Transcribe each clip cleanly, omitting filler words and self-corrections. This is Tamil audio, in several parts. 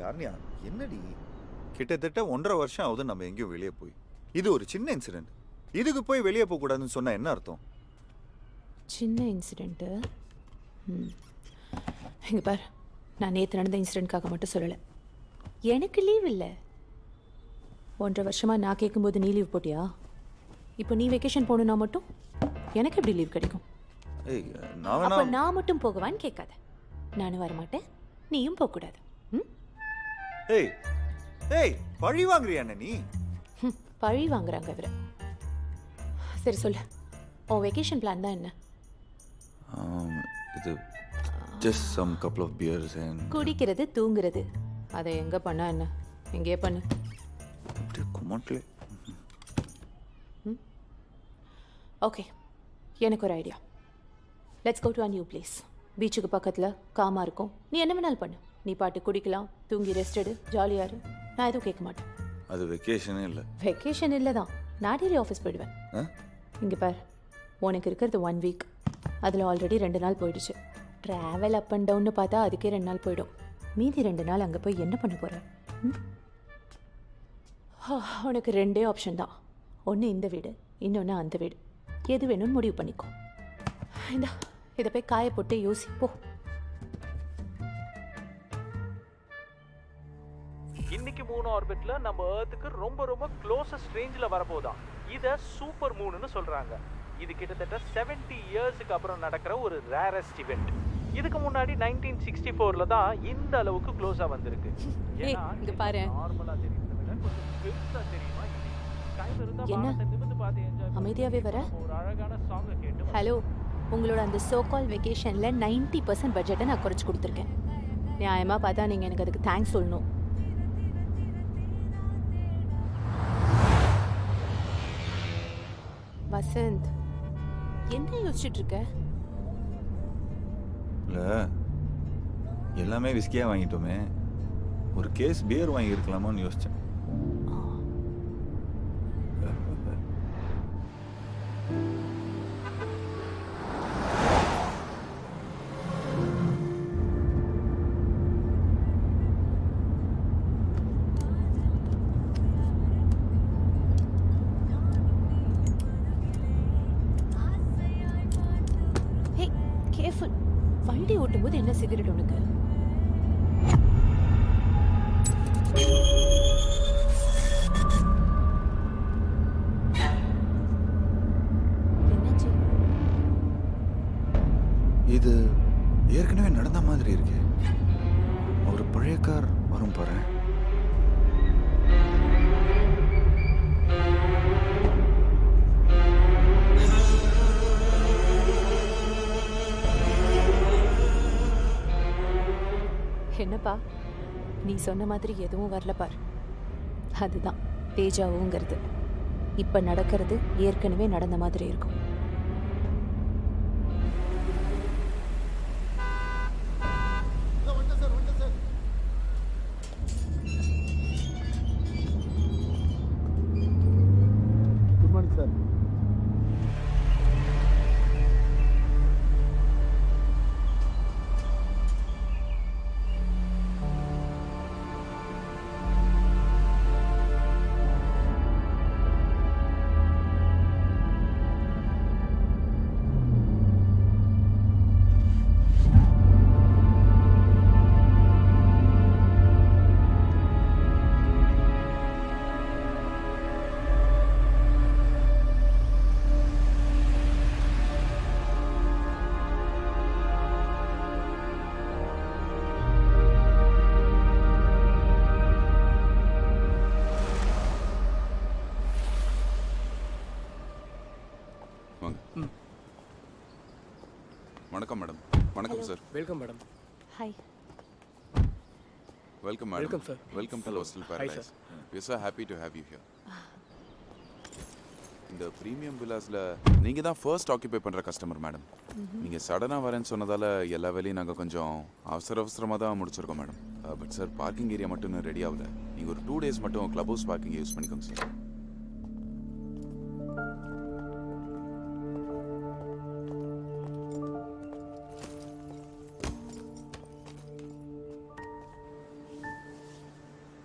யாருனியா என்னடி கிட்டத்தட்ட 1.5 வருஷம் ஆகுது நம்ம எங்கேயும் வெளியே போய். இது ஒரு சின்ன இன்சிடென்ட். இதுக்கு போய் வெளியே போகக்கூடாதுன்னு சொன்னா என்ன அர்த்தம்? சின்ன இன்சிடென்ட்டு? இங்கே பார், நான் நேற்று நடந்த இன்சிடென்ட்காக மட்டும் சொல்லலை. எனக்கு லீவ் இல்லை. 1.5 வருஷமாக நான் கேட்கும்போது நீ லீவ் போட்டியா? இப்போ நீ வெக்கேஷன் போகணுன்னா மட்டும் எனக்கு எப்படி லீவ் கிடைக்கும்? அப்போ நான் மட்டும் போகவான்னு கேட்காத. நானும் வரமாட்டேன், நீயும் போகக்கூடாது. ஏய் ஏய் பழி வாங்குறியா நீ? பழி வாங்குறாங்க இவரை. சரி சொல்லு, உன் வெக்கேஷன் பிளான் தான் என்ன? இது just some couple of beers and குடிக்கிறது தூங்குறது. அதை எங்கே பண்ணா என்ன? எங்கேயே பண்ணு. அப்படியே குமாட்லே. ஓகே, எனக்கு ஒரு idea. Let's go to a new place. பீச்சுக்கு பக்கத்தில் காமாக இருக்கும். நீ என்ன வேணாலும் பண்ணு. நீ பாட்டு குடிக்கலாம், தூங்கி ரெஸ்ட் எடு, ஜாலியாக இரு. நான் எதுவும் கேட்க மாட்டேன். அது வெக்கேஷனே இல்லை. வெக்கேஷன் இல்லை தான், நான் டெய்லி ஆஃபீஸ் போயிடுவேன். இங்கே பார், உனக்கு இருக்கிறது 1 வீக். அதில் ஆல்ரெடி 2 நாள் போயிடுச்சு. ட்ராவல் அப் அண்ட் டவுன்னு பார்த்தா அதுக்கே 2 நாள் போயிடும். மீதி 2 நாள் அங்கே போய் என்ன பண்ண போகிற? உனக்கு 2 ஆப்ஷன் தான். ஒன்று இந்த வீடு, இன்னொன்று அந்த வீடு. எது வேணும்னு முடிவு பண்ணிக்கோ. இந்த இதை போய் காய போட்டு யோசிப்போ. இன்னைக்கு மூன் ஆர்பிட்ல நம்ம எர்த்துக்கு ரொம்ப ரொம்ப க்ளோசஸ்ட் ரேஞ்சில் வரப்போதான். இதை சூப்பர் மூணுன்னு சொல்றாங்க. இது கிட்டத்தட்ட 70 இயர்ஸுக்கு அப்புறம் நடக்கிற ஒரு ரேரஸ்ட் இவெண்ட். இதுக்கு முன்னாடி 1964ல தான் இந்த அளவுக்கு க்ளோஸா வந்திருக்கு. இங்க பாரு, நார்மலா தெரியுறத விட கொஞ்சம் பெருசா தெரியுமா? டைம் இருந்தா வானத்தை நிமிர்ந்து பார்த்து என்ஜாய் அமைதியாவே வர ஒரு அழகான சாங் கேட்டு. ஹலோ, உங்களோட அந்த சோகால் வெக்கேஷனில் 90% பட்ஜெட்டை நான் குறைச்சி கொடுத்துருக்கேன். நியாயமாக பார்த்தா நீங்கள் எனக்கு அதுக்கு தேங்க்ஸ் சொல்லணும். வசந்த், என்ன யோசிச்சுட்டு இருக்க? இல்லை, எல்லாமே விஸ்கியாக வாங்கிட்டோமே, ஒரு கேஸ் பியர் வாங்கி இருக்கலாமான்னு யோசித்தேன். வண்டி ஓட்டும் போது என்ன சிகரெட் உனக்கு? என்னாச்சு? இது ஏற்கனவே நடந்த மாதிரி இருக்கு. ஒரு பழைய கார் வரும் பாரு. என்னப்பா, நீ சொன்ன மாதிரி எதுவும் வரல பார். அதுதான் தேஜாவுங்கிறது. இப்போ நடக்கிறது ஏற்கனவே நடந்த மாதிரி இருக்கும். Good morning sir. வணக்கம் மேடம். வணக்கம் sir. Welcome madam. Hi. Welcome madam. Welcome sir. Welcome to hostel Paradise. We are so happy to have you here. இந்த பிரீமியம் வில்லாஸ்ல நீங்க தான் ஃபர்ஸ்ட் ஆக்கிபை பண்ற கஸ்டமர் மேடம். நீங்க சடனா வரேன்னு சொன்னதால எல்லா வேலையும் நாங்க கொஞ்சம் அவசரமா தான் முடிச்சிருக்கோம் madam. But sir, parking area மட்டும் ரெடி ஆகல. நீங்க ஒரு 2 days மட்டும் கிளப் ஹவுஸ் பார்க்கிங் யூஸ் பண்ணிக்கோங்க சார்.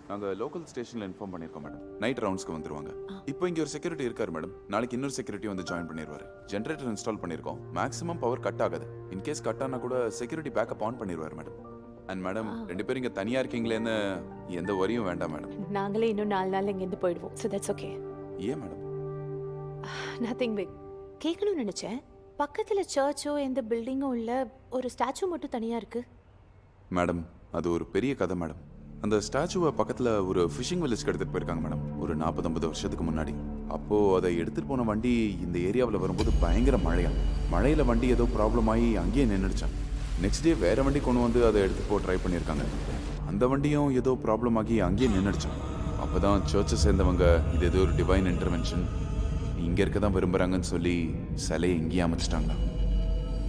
நாங்கள் லோக்கல் ஸ்டேஷனில் இன்ஃபார்ம் பண்ணியிருக்கோம் மேடம். நைட் ரவுண்ட்ஸ்க்கு வந்துருவாங்க. இப்போ இங்கே ஒரு செக்யூரிட்டி இருக்காரு மேடம். நாளைக்கு இன்னொரு செக்யூரிட்டி வந்து ஜாயின் பண்ணிடுவார். ஜென்ரேட்டர் இன்ஸ்டால் பண்ணியிருக்கோம். மேக்ஸிமம் பவர் கட் ஆகாது. இன்கேஸ் கட் ஆனால் கூட செக்யூரிட்டி பேக்கப் ஆன் பண்ணிடுவார் மேடம். அண்ட் மேடம் 2 பேரும் இங்கே தனியாக இருக்கீங்களேன்னு எந்த வரியும் வேண்டாம் மேடம். நாங்களே இன்னும் 4 நாள் இங்கேருந்து போயிடுவோம். So that's okay. ஏன் மேடம்? Nothing big. கேட்கணும்னு நினச்சேன். பக்கத்தில் சர்ச்சோ எந்த பில்டிங்கும் இல்லை, ஒரு ஸ்டாச்சு மட்டும் தனியாக இருக்கு. மேடம் அது ஒரு பெரிய கதை மேடம். அந்த ஸ்டாச்சுவை பக்கத்தில் ஒரு ஃபிஷிங் வில்லேஜ்க்கு எடுத்துகிட்டு போயிருக்காங்க மேடம். ஒரு 40-50 வருஷத்துக்கு முன்னாடி. அப்போது அதை எடுத்துகிட்டு போன வண்டி இந்த ஏரியாவில் வரும்போது பயங்கர மழையா. மழையில் வண்டி ஏதோ ப்ராப்ளம் ஆகி அங்கேயே நின்றுடுச்சான். நெக்ஸ்ட் டே வேறு வண்டி கொண்டு வந்து அதை எடுத்துகிட்டு போக ட்ரை பண்ணியிருக்காங்க. அந்த வண்டியும் ஏதோ ப்ராப்ளம் ஆகி அங்கேயே நின்றுடுச்சான். அப்போ தான் சர்ச்சை சேர்ந்தவங்க இது ஏதோ ஒரு டிவைன் இன்டர்வென்ஷன், இங்கே இருக்க தான் விரும்புகிறாங்கன்னு சொல்லி சிலையை இங்கேயே அமைச்சிட்டாங்க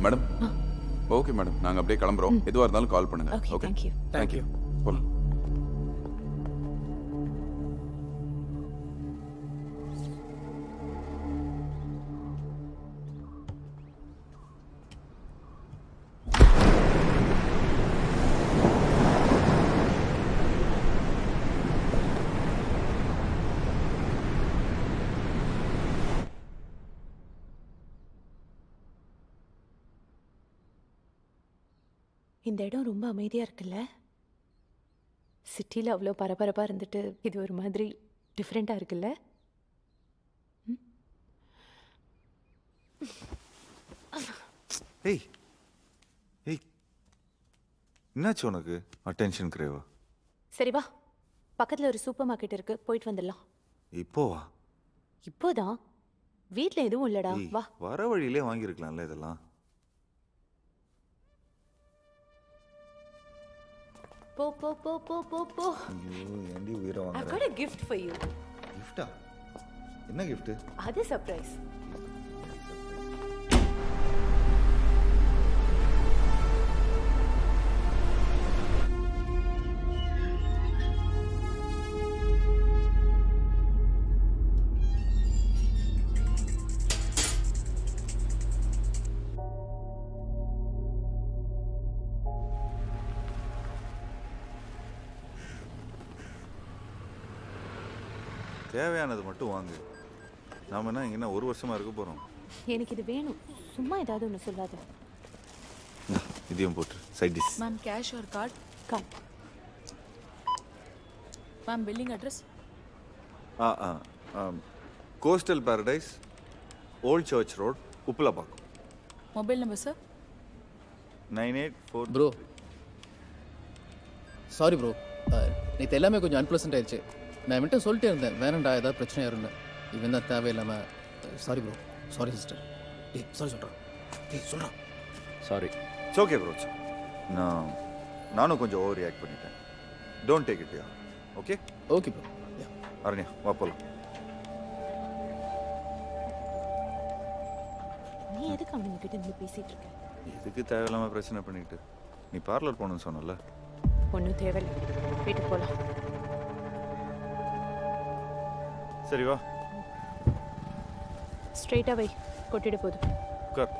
மேடம். ஓகே மேடம், நாங்கள் அப்படியே கிளம்புறோம். எதுவாக இருந்தாலும் கால் பண்ணுங்க. Okay, okay, thank you. தேங்க்யூ. போகலாம். இந்த இடம் ரொம்ப அமைதியாக இருக்குல்ல? சிட்டியில் அவ்வளோ பரபரப்பாக இருந்துட்டு இது ஒரு மாதிரி டிஃப்ரெண்ட்டாக இருக்குல்ல? ஏய் ஏய், என்னாச்சு உனக்கு? அட்டென்ஷன் கிரேவா? சரி வா, பக்கத்தில் ஒரு சூப்பர் மார்க்கெட் இருக்கு, போயிட்டு வந்துடலாம். இப்போவா? இப்போதான். வீட்டில் எதுவும் இல்லடா, ஏய், வா. வர வழியிலே வாங்கியிருக்கலாம்ல இதெல்லாம். போ போ போ போ போ போ. ஐயோ, ஏண்டி உயிரை I've வாங்குற? got a gift for you. கிஃப்டா? என்ன கிஃப்ட்? அது சர்ப்ரைஸ். தேவையானது மட்டும் வாங்கு. நாம என்ன இங்கே 1 வருஷமா இருக்க போறோம். எனக்கு இது வேணும். சும்மா ஏதாவது ஒன்று சொல்லாத. இதையும் போட்டு side dish. Ma'am, cash or card? Card. Ma'am, billing address? Coastal Paradise, Old Church Road, Uppalapakkam. Mobile number, sir? 984. Bro sorry bro, நேற்று எல்லாமே கொஞ்சம் அன்பிளசன்ட் ஆயிடுச்சு. நான் இவன்ட்ட சொல்லிட்டே இருந்தேன், வேணாண்டா ஏதாவது பிரச்சனை இருந்தேன். இவன் தான் தேவையில்லாமல். Sorry bro, sorry sister. டேய் சாரி சொல்கிறான். டேய் சொல்கிறான். சாரி. It's okay bro. நானும் கொஞ்சம் ஓவர் ரியாக்ட் பண்ணிட்டேன். Don't take it yeah. Okay okay bro. Aranya வா போலாம். நீ எதுக்கு அவனுங்க கிட்ட இருந்து பேசிட்டு இருக்க? எதுக்கு தேவையில்லாமல் பிரச்சனை பண்ணிட்டு? நீ பார்லர் போகணும்னு சொன்னல. ஒன்றும் தேவையில்லை, வீட்டுக்கு போகலாம். சரி வா. ஸ்ட்ரெயிட்டாக வை, கொட்டிட போகுது. உட்கார்.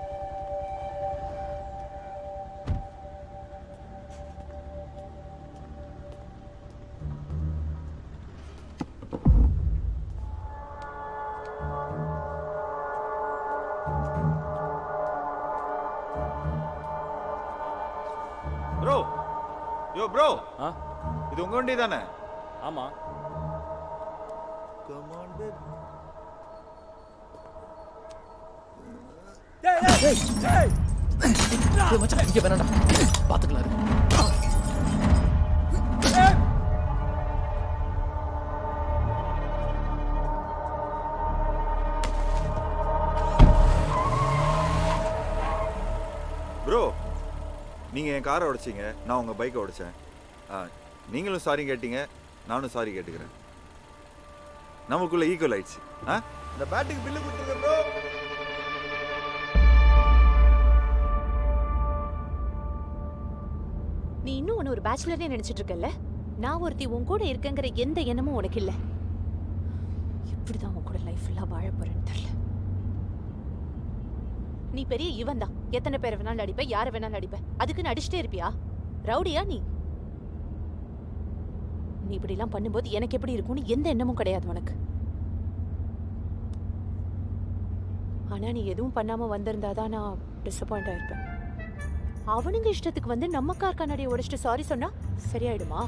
ப்ரோ, யோ ப்ரோ, இது உங்க வண்டி தானே? ஆமாம். Come on, baby. மச்சான் இங்கே வேணாண்டா, பார்த்துக்கலாம். ப்ரோ, நீங்கள் என் காரை உடைச்சிங்க, நான் உங்கள் பைக்கை உடைச்சேன். நீங்களும் சாரி கேட்டீங்க, நானும் சாரி கேட்டுக்கிறேன். நமக்குள்ள ஈக்குவல் ஆயிடுச்சு. இந்த பேட்டுக்கு பில்லு கொடுத்துருங்க ப்ரோ. நீ இன்னும் உன்னை ஒரு பேச்சுலரே நினைச்சிட்டு இருக்கல்ல? நான் ஒருத்தி உன் கூட இருக்கங்கிற எந்த எண்ணமும் உனக்கு இல்லை. எப்படிதான் உன் கூட லைஃப் எல்லாம் வாழ போறேன்னு தெரியல. நீ பெரிய இவன் தான். எத்தனை பேரை வேணாலும் அடிப்ப, யாரை வேணாலும் அடிப்ப. அதுக்குன்னு அடிச்சுட்டே இருப்பியா? ரவுடியா நீ? நீ இப்படிலாம் பண்ணும்போது எனக்கு எப்படி இருக்கும்னு எந்த எண்ணமும் கிடையாது உனக்கு. ஆனா நீ எதுவும் பண்ணாம வந்திருந்தாதான் நான் டிசப்பாயிண்ட் ஆயிருப்பேன். அவனுங்க இஷ்டத்துக்கு வந்து நம்ம கார் கண்ணாடியை உடைச்சிட்டு சாரி சொன்னா சரியாயிடுமா?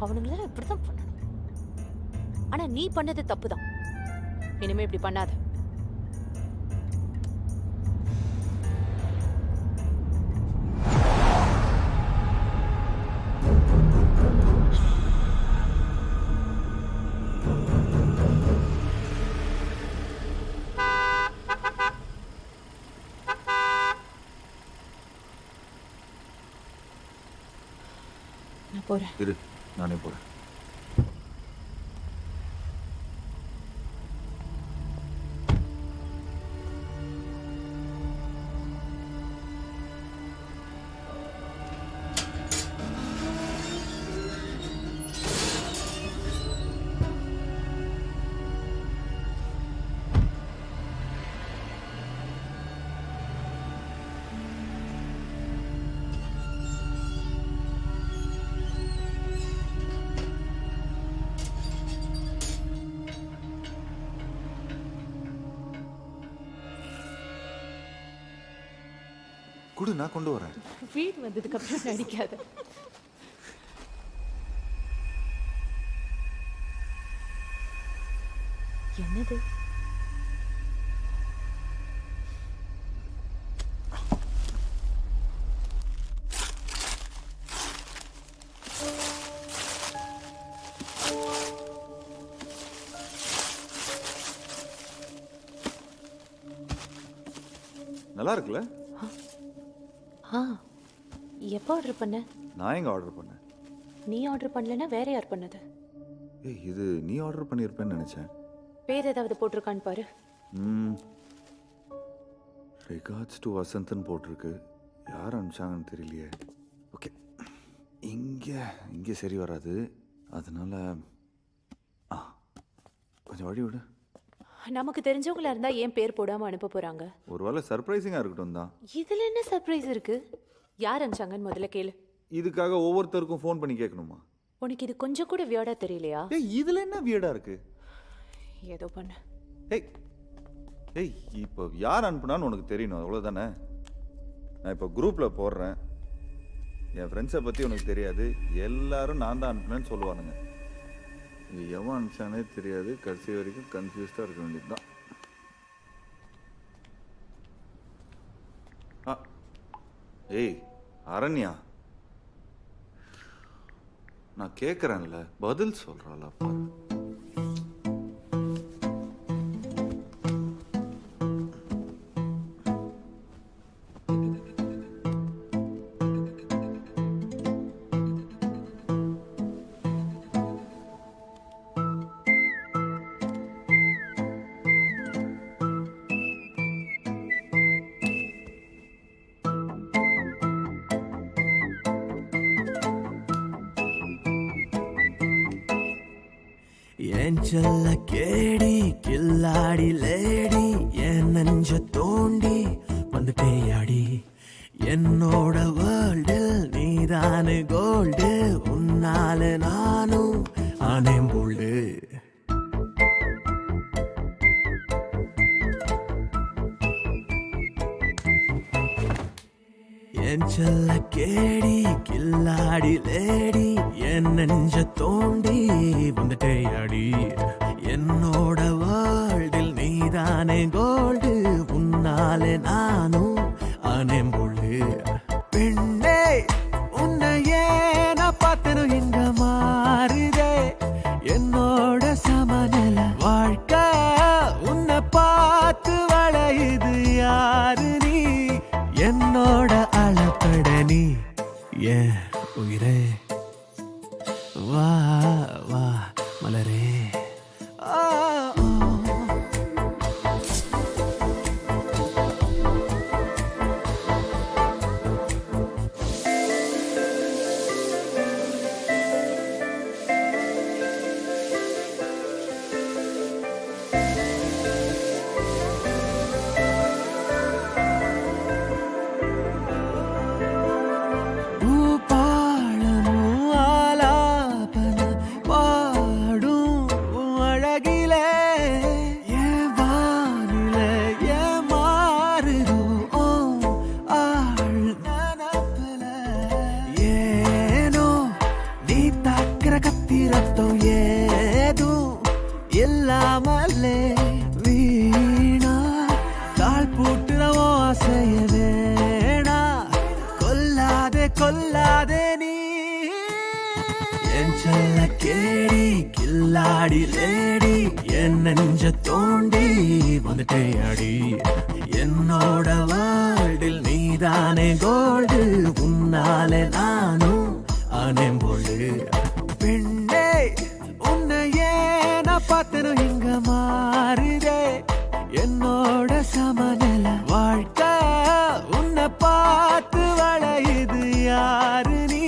அவனுங்கள இப்படிதான் பண்ணணும். ஆனா நீ பண்ணது தப்புதான். இனிமே இப்படி பண்ணாத. நான் போறேன். இரு, நானே போகிறேன். குடு, நான் கொண்டு வரேன். வீடு வந்ததுக்கு அப்புறம் நடிக்காத. என்னது? நல்லா இருக்குல்ல? ஆ, எப்போ ஆர்டர் பண்ண? நான் எங்க ஆர்டர் பண்ணேன்? நீ ஆர்டர் பண்ணலன்னா வேற யார் பண்ணது? ஏய், இது நீ ஆர்டர் பண்ணியிருப்பேன்னு நினச்சேன். பேர் ஏதாவது போட்டிருக்கான்னு பாரு. ரிகார்ட்ஸ் டு வசந்தன் போட்டிருக்கு. யார் அனுப்பிச்சாங்கன்னு தெரியலையே. ஓகே, இங்கே சரி வராது. அதனால கொஞ்சம் வழி விடு. நமக்கு தெரிஞ்சவங்களா இருந்தா ஏன் பேர் போடாம அனுப்ப போறாங்க? ஒருவேளை சர்ப்ரைசிங்காக இருக்கட்டும் தான். இதுல என்ன சர்ப்ரைஸ் இருக்கு? யார் அனுப்பிச்சாங்கன்னு முதல்ல கேளு. இதுக்காக ஒவ்வொருத்தருக்கும் ஃபோன் பண்ணி கேட்கணுமா? உனக்கு இது கொஞ்சம் கூட வியர்டா தெரியலையா? ஏய், இதில் என்ன வியர்டா இருக்கு? ஏதோ பண்ண. ஏய் ஏய் இப்போ யார் அனுப்புனான்னு உனக்கு தெரியணும், அவ்வளோதானே? நான் இப்போ குரூப்பில் போடுறேன். என் ஃப்ரெண்ட்ஸை பற்றி உனக்கு தெரியாது. எல்லாரும் நான் தான் அனுப்புனேன்னு சொல்லுவானுங்க. இது எவன் அனுப்பிச்சானே தெரியாது. கடைசி வரைக்கும் கன்ஃபியூஸ்டாக இருக்க வேண்டியது தான். ஏய் அரண்யா, நான் கேட்குறேன்ல, பதில் சொல்கிறாளா பாரு. என் செல்ல கேடி கில்லாடி லேடி என் நெஞ்ச தோண்டி வந்துட்டேயாடி. என்னோட வேர்ல்டில் நீதானு கோல்டு. உன்னால நானும் ஆனேன் போல்டு. என் செல்ல கேடி கில்லாடி லேடி என் நெஞ்ச தோண்டி வந்துட்டேயாடி. என்னோட வேர்ல்டில் நீதானே கோல்டு. உன்னாலே நானும் ஆனேன் போல்டு. பெண்ணே உன்னையே நான் பார்த்தனும் இங்க மாறுதே. என்னோட சமநில வாழ்க்கை உன்னை பார்த்து வளையுது. யாரு நீ? என்னோட அளப்பட நீ ஏன் உயிரே. வா வா மலரே. என் செல்ல கேடி கில்லாடி லேடி என் நெஞ்ச தோண்டி வந்துட்டே அடி என்னோட வாழ்டில் நீதானே கோல்டு உன்னாலே நானும் ஆனேன் போல்டு பெண்ணே உன்னையே நான் பார்த்தனும் இங்க மாறுதே என்னோட சமநில வாழ்க்கை உன்னை பார்த்து வளையுது யாரு நீ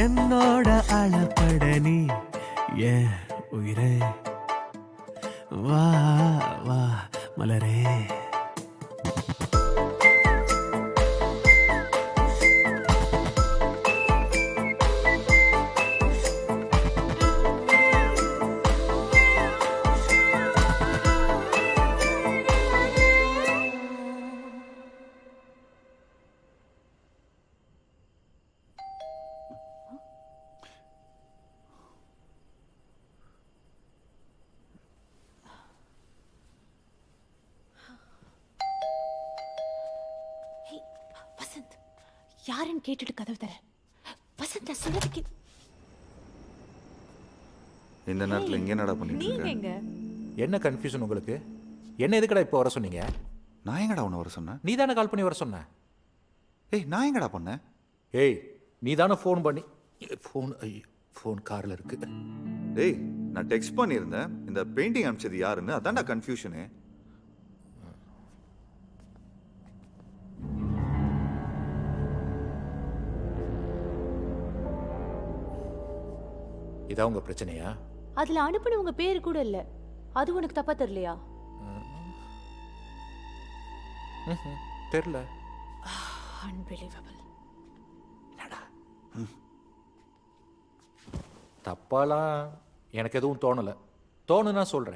என்னோட அளப்பட நீ ஏன் உயிரே வா வா மலரே ஹே வசந்த் யாருன்னு கேட்டுட்டு கதவு தர வசந்த் நான் சொல்றது இந்த நேரத்தில் இங்கே என்னடா பண்ணிட்டு நீங்க இருக்க? எங்க என்ன கன்ஃபியூஷன் உங்களுக்கு என்ன எதுக்கடா இப்போ வர சொன்னீங்க நான் எங்கடா உன்னை வர சொன்னேன்? நீ தானே கால் பண்ணி வர சொன்ன ஏய் நான் எங்கடா பண்ணேன்? ஏய் நீ தானே ஃபோன் பண்ணி ஃபோன் காரில் இருக்கு டேய் நான் டெக்ஸ்ட் பண்ணியிருந்தேன். இந்த பெயிண்டிங் அனுப்பிச்சது யாருன்னு அதான்டா கன்ஃபியூஷனு. இதான் உங்க பிரச்சனையா அதுல அனுப்புனவங்க பேரு கூட இல்ல அது உனக்கு தப்பா தெரியலையா? தெரியல அன்பிலீவபிள். தப்பாலாம் எனக்கு எதுவும் தோணலை தோணுன்னா சொல்கிறேன்